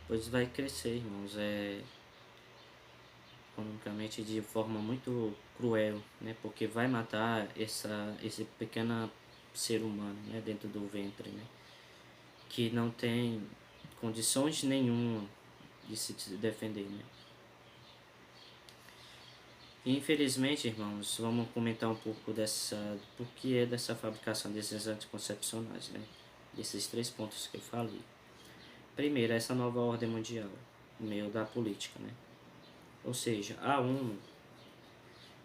pois vai crescer, irmãos, economicamente de forma muito cruel, né? Porque vai matar esse pequeno ser humano, né? Dentro do ventre, né? Que não tem condições nenhuma de se defender, né? E, infelizmente, irmãos, vamos comentar um pouco por que é dessa fabricação desses anticoncepcionais, né? Desses 3 pontos que eu falei. Primeiro, essa nova ordem mundial, no meio da política, né? Ou seja, a ONU,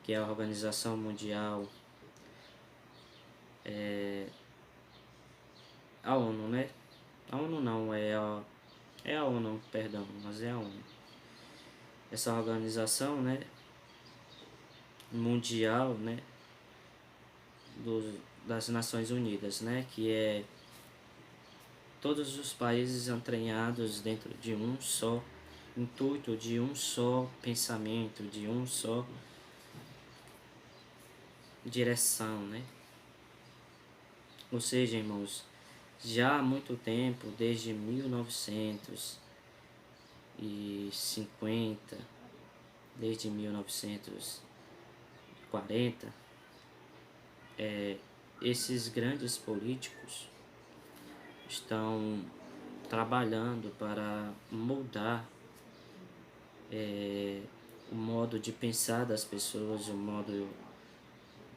que é a Organização Mundial, a ONU, né? A ONU não, é a ONU, perdão, mas é a ONU. Essa organização, né, mundial, né, das Nações Unidas, né, que é todos os países entranhados dentro de um só intuito, de um só pensamento, de um só direção, né? Ou seja, irmãos, já há muito tempo, desde 1950, desde 1940, esses grandes políticos estão trabalhando para moldar o modo de pensar das pessoas, o modo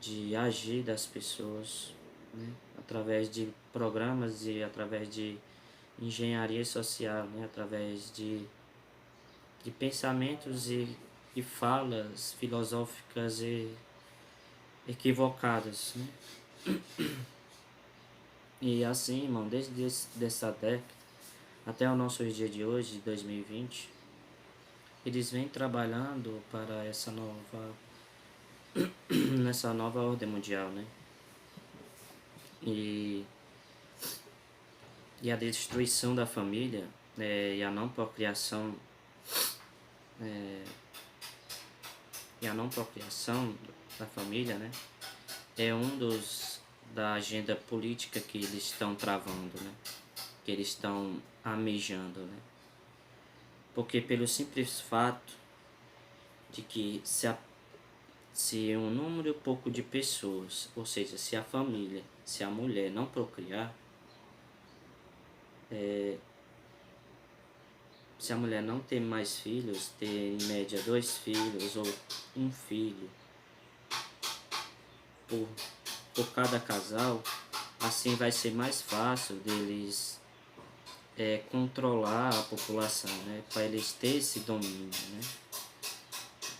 de agir das pessoas, né? Através de programas e através de engenharia social, né? Através de pensamentos e falas filosóficas e equivocadas, né? E assim, irmão, desde dessa década até o nosso dia de hoje, de 2020, eles vêm trabalhando para nessa nova ordem mundial, né? E, e a destruição da família, e a não procriação, e a não procriação da família, né? É um dos da agenda política que eles estão travando, né? Que eles estão almejando, né? Porque pelo simples fato de que se um número pouco de pessoas, ou seja, se a família, se a mulher não procriar, se a mulher não ter mais filhos, ter em média 2 filhos ou um filho por, por cada casal, assim vai ser mais fácil deles controlar a população, né? Para eles ter esse domínio, né?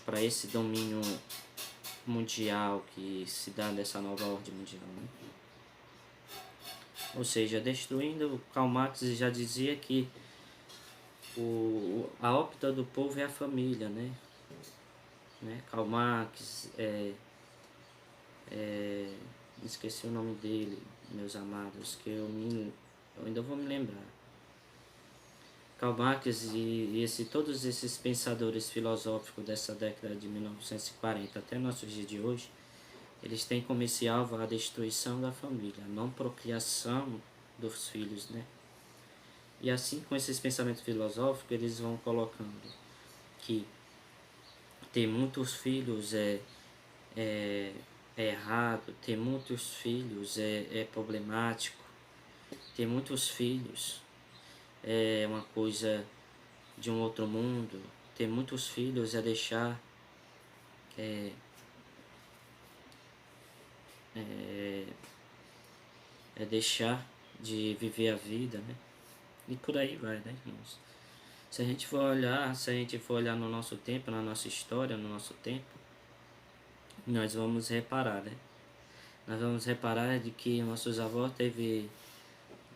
Para esse domínio mundial que se dá dessa nova ordem mundial, né? Ou seja, destruindo, Karl Marx já dizia que a ópita do povo é a família, né? Karl Marx, esqueci o nome dele, meus amados, que eu ainda vou me lembrar. Karl Marx todos esses pensadores filosóficos dessa década de 1940 até nossos dias de hoje, eles têm como esse alvo a destruição da família, a não procriação dos filhos, né? E assim, com esses pensamentos filosóficos, eles vão colocando que ter muitos filhos é errado, ter muitos filhos é problemático, ter muitos filhos é uma coisa de um outro mundo, ter muitos filhos é deixar é deixar de viver a vida, né? E por aí vai, né, irmãos? Se a gente for olhar no nosso tempo, na nossa história, no nosso tempo, nós vamos reparar, né? Nós vamos reparar de que nossos avós teve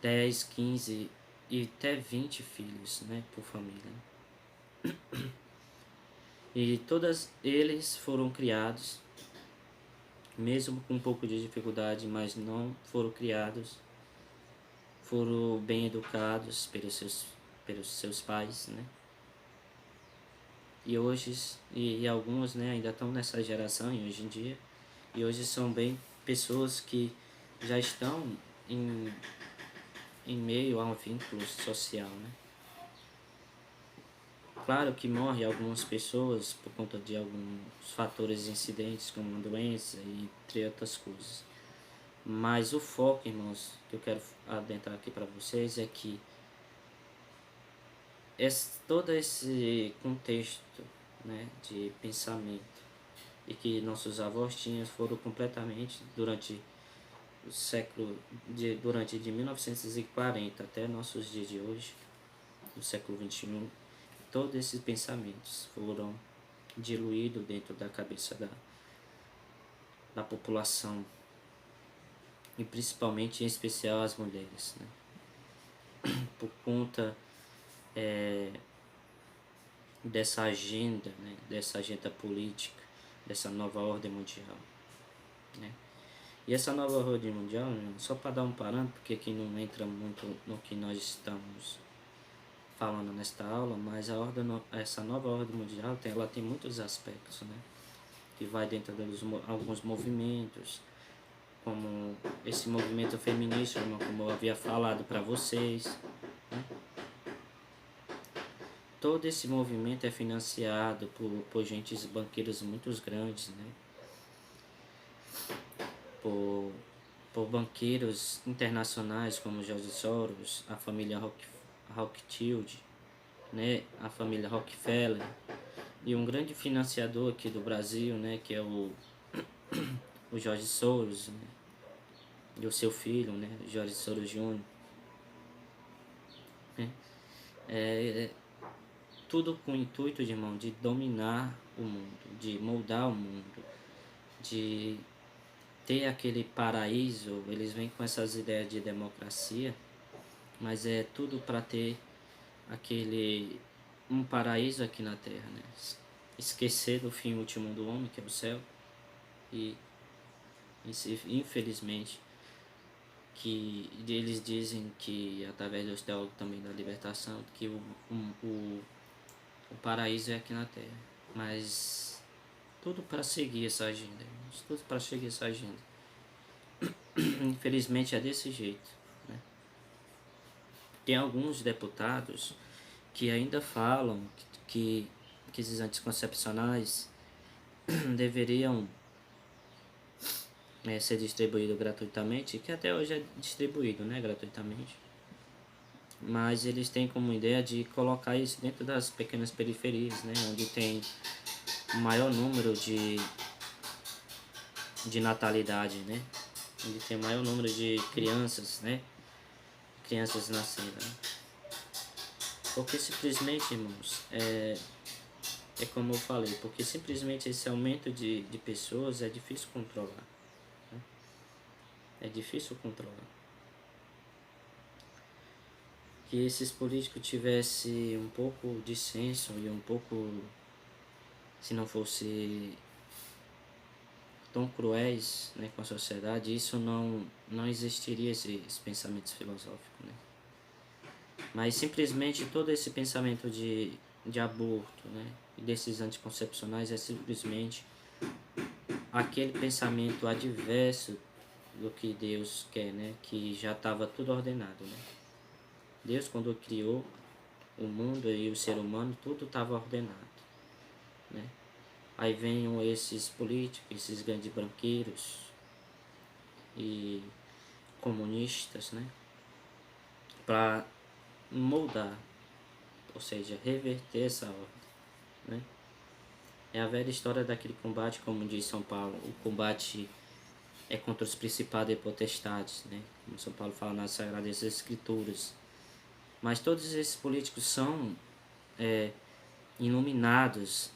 10, 15 e até 20 filhos, né, por família. E todos eles foram criados, mesmo com um pouco de dificuldade, mas não foram criados, foram bem educados pelos seus pais, né? E hoje, e alguns, né, ainda estão nessa geração e hoje em dia, e hoje são bem pessoas que já estão em meio a um vínculo social, né? Claro que morre algumas pessoas por conta de alguns fatores incidentes, como a doença e entre outras coisas. Mas o foco, irmãos, que eu quero adentrar aqui para vocês é que todo esse contexto, né, de pensamento e que nossos avós tinham foram completamente durante o século durante de 1940 até nossos dias de hoje, no século XXI, todos esses pensamentos foram diluídos dentro da cabeça da população, e principalmente em especial as mulheres, né? Por conta dessa agenda, né? Dessa agenda política, dessa nova ordem mundial, né? E essa nova ordem mundial, né? Só para dar um parâmetro, porque aqui não entra muito no que nós estamos falando nesta aula, mas essa nova ordem mundial ela tem muitos aspectos, né? Que vai dentro de alguns movimentos, como esse movimento feminista, como eu havia falado para vocês, né? Todo esse movimento é financiado por gentes banqueiros muito grandes, né? Por banqueiros internacionais como George Soros, a família Rothschild, né? A família Rockefeller, e um grande financiador aqui do Brasil, né? Que é o Jorge Soros, né? E o seu filho, né? Jorge Soros Jr., né? Tudo com o intuito, irmão, de dominar o mundo, de moldar o mundo, de ter aquele paraíso. Eles vêm com essas ideias de democracia, mas é tudo para ter um paraíso aqui na Terra, né? Esquecer do fim último do homem, que é o céu, e infelizmente que eles dizem que através dos teólogos também da libertação que o paraíso é aqui na Terra, mas tudo para seguir essa agenda, irmãos, tudo para seguir essa agenda. Infelizmente é desse jeito, né? Tem alguns deputados que ainda falam que esses anticoncepcionais deveriam ser distribuídos gratuitamente, que até hoje é distribuído, né, gratuitamente. Mas eles têm como ideia de colocar isso dentro das pequenas periferias, né, onde tem o maior número de natalidade, né, onde tem o maior número de crianças, né, crianças nascendo, né? Porque simplesmente, irmãos, é como eu falei, porque simplesmente esse aumento de pessoas é difícil controlar, né? É difícil controlar. Que esses políticos tivessem um pouco de senso e um pouco, se não fosse tão cruéis, né, com a sociedade, isso não existiria esses pensamentos filosóficos, né? Mas simplesmente todo esse pensamento de aborto, né, e desses anticoncepcionais é simplesmente aquele pensamento adverso do que Deus quer, né, que já estava tudo ordenado, né? Deus, quando criou o mundo e o ser humano, tudo estava ordenado, né? Aí vêm esses políticos, esses grandes banqueiros e comunistas, né, para moldar, ou seja, reverter essa ordem, né? É a velha história daquele combate, como diz São Paulo, o combate é contra os principados e potestades, né? Como São Paulo fala nas Sagradas Escrituras. Mas todos esses políticos são iluminados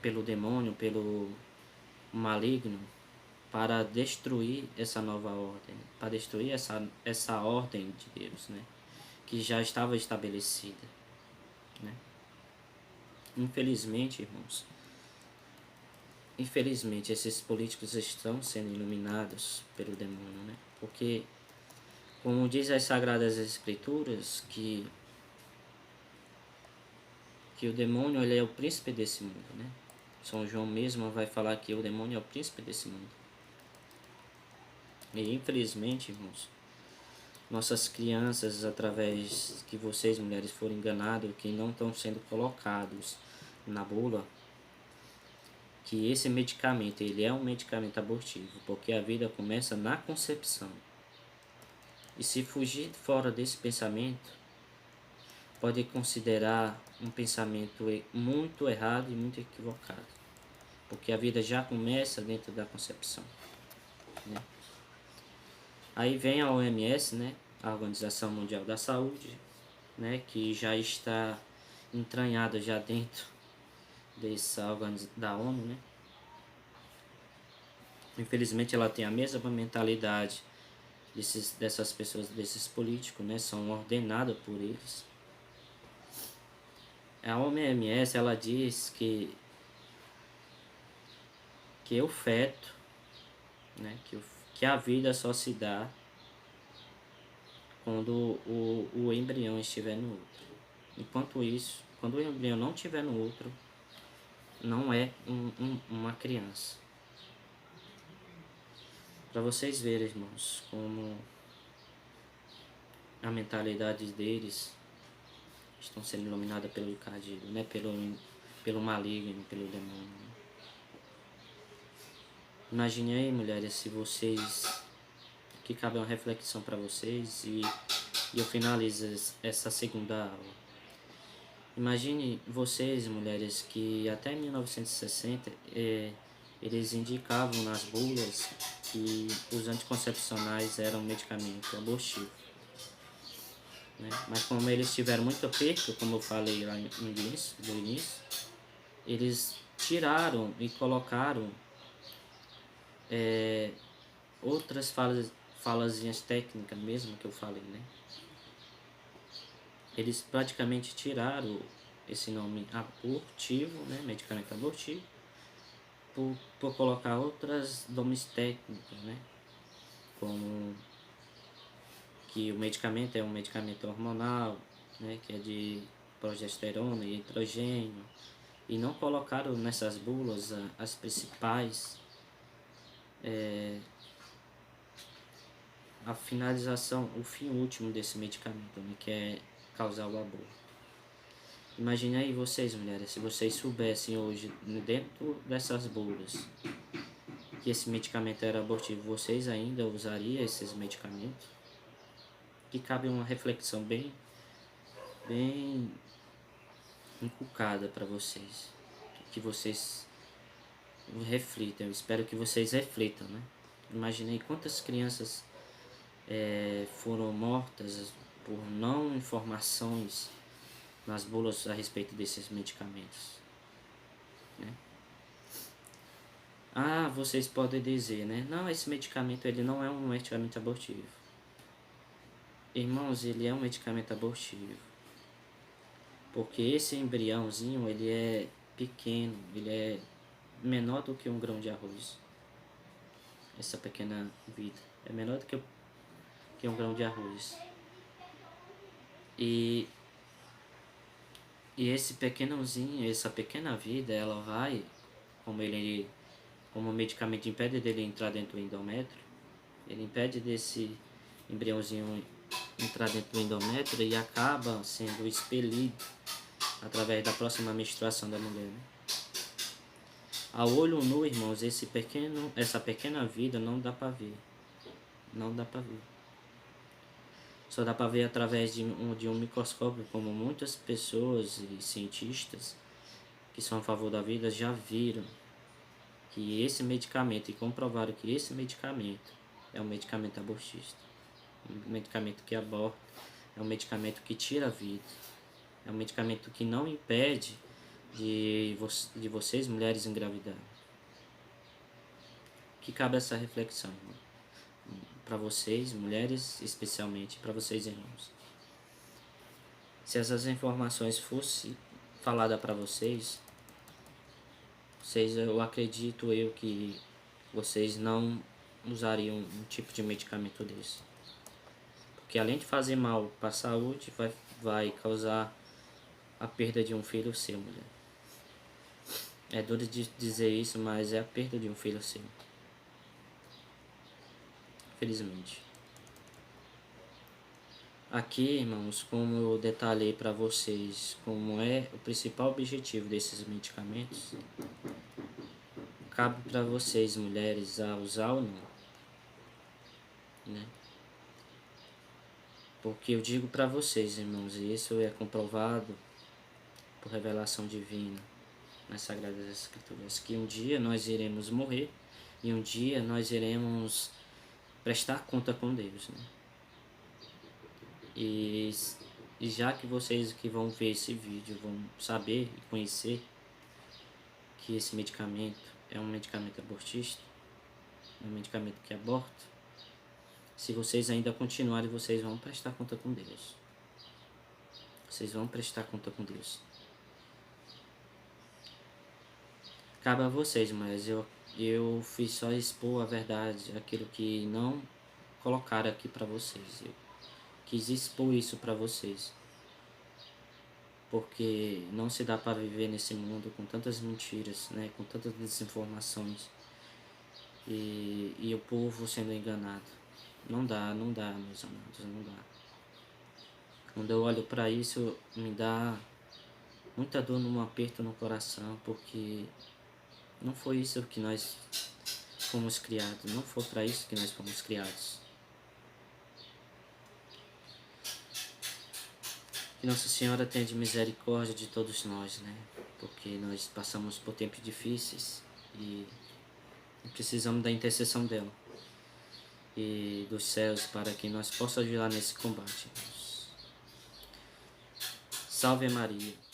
pelo demônio, pelo maligno, para destruir essa nova ordem, para destruir essa ordem de Deus, né, que já estava estabelecida, né? Infelizmente, irmãos, esses políticos estão sendo iluminados pelo demônio, né? Porque, como diz as Sagradas Escrituras, que o demônio ele é o príncipe desse mundo, né? São João mesmo vai falar que o demônio é o príncipe desse mundo. E infelizmente, irmãos, nossas crianças, através que vocês, mulheres, foram enganados, que não estão sendo colocados na bula, que esse medicamento, ele é um medicamento abortivo, porque a vida começa na concepção. E se fugir fora desse pensamento, pode considerar um pensamento muito errado e muito equivocado, porque a vida já começa dentro da concepção, né? Aí vem a OMS, né, a Organização Mundial da Saúde, né, que já está entranhada já dentro dessa da ONU, né? Infelizmente ela tem a mesma mentalidade dessas pessoas, desses políticos, né, são ordenadas por eles. A OMS, ela diz que o feto, né, que a vida só se dá quando o embrião estiver no útero. Enquanto isso, quando o embrião não estiver no útero, não é uma criança. Para vocês verem, irmãos, como a mentalidade deles estão sendo iluminada pelo encardido, né? Pelo maligno, pelo demônio. Imagine aí, mulheres, se vocês... que cabe uma reflexão para vocês e eu finalizo essa segunda aula. Imagine vocês, mulheres, que até 1960 eles indicavam nas bulas que os anticoncepcionais eram medicamento abortivo, né? Mas como eles tiveram muito perca, como eu falei lá no início, eles tiraram e colocaram outras falazinhas técnicas mesmo que eu falei, né? Eles praticamente tiraram esse nome abortivo, né, medicamento abortivo, por colocar outras nomes técnicos, né, como que o medicamento é um medicamento hormonal, né, que é de progesterona e estrogênio, e não colocaram nessas bulas as principais, a finalização, o fim último desse medicamento, né, que é causar o aborto. Imagine aí vocês, mulheres, se vocês soubessem hoje, dentro dessas bulas, que esse medicamento era abortivo, vocês ainda usariam esses medicamentos? Que cabe uma reflexão bem inculcada para vocês, que vocês reflitam. Eu espero que vocês reflitam, né? Imaginei quantas crianças foram mortas por não informações nas bulas a respeito desses medicamentos, né? Ah, vocês podem dizer, né? Não, esse medicamento ele não é um medicamento abortivo. Irmãos, ele é um medicamento abortivo, porque esse embriãozinho ele é pequeno, ele é menor do que um grão de arroz. Essa pequena vida é menor do que um grão de arroz. E esse pequenozinho, essa pequena vida, ela vai, como o medicamento impede dele entrar dentro do endométrio, ele impede desse embriãozinho entrar dentro do endométrio e acaba sendo expelido através da próxima menstruação da mulher, né? A olho nu, irmãos, essa pequena vida não dá para ver. Não dá para ver. Só dá para ver através de um microscópio, como muitas pessoas e cientistas que são a favor da vida já viram que esse medicamento, e comprovaram que esse medicamento é um medicamento abortista, um medicamento que aborta, é um medicamento que tira a vida, é um medicamento que não impede de vocês, mulheres, engravidar. Que cabe essa reflexão, para vocês, mulheres, especialmente para vocês, irmãos. Se essas informações fossem faladas para vocês, eu acredito que vocês não usariam um tipo de medicamento desse. Porque além de fazer mal para a saúde, vai causar a perda de um filho seu, mulher. É duro de dizer isso, mas é a perda de um filho seu. Felizmente. Aqui, irmãos, como eu detalhei para vocês como é o principal objetivo desses medicamentos, cabe para vocês, mulheres, a usar ou não, né? Porque eu digo para vocês, irmãos, e isso é comprovado por revelação divina nas Sagradas Escrituras, que um dia nós iremos morrer e um dia nós iremos prestar conta com Deus, né? E, e já que vocês que vão ver esse vídeo vão saber e conhecer que esse medicamento é um medicamento abortista, é um medicamento que aborta, se vocês ainda continuarem, vocês vão prestar conta com Deus. Vocês vão prestar conta com Deus. Cabe a vocês, mas eu fiz só expor a verdade, aquilo que não colocaram aqui para vocês. Eu quis expor isso para vocês. Porque não se dá para viver nesse mundo com tantas mentiras, né, com tantas desinformações e o povo sendo enganado. Não dá, meus amados, não dá. Quando eu olho para isso, me dá muita dor, num aperto no coração, porque não foi isso que nós fomos criados, não foi para isso que nós fomos criados. Que Nossa Senhora tenha de misericórdia de todos nós, né? Porque nós passamos por tempos difíceis e precisamos da intercessão dela e dos céus para que nós possamos ajudar nesse combate. Salve Maria.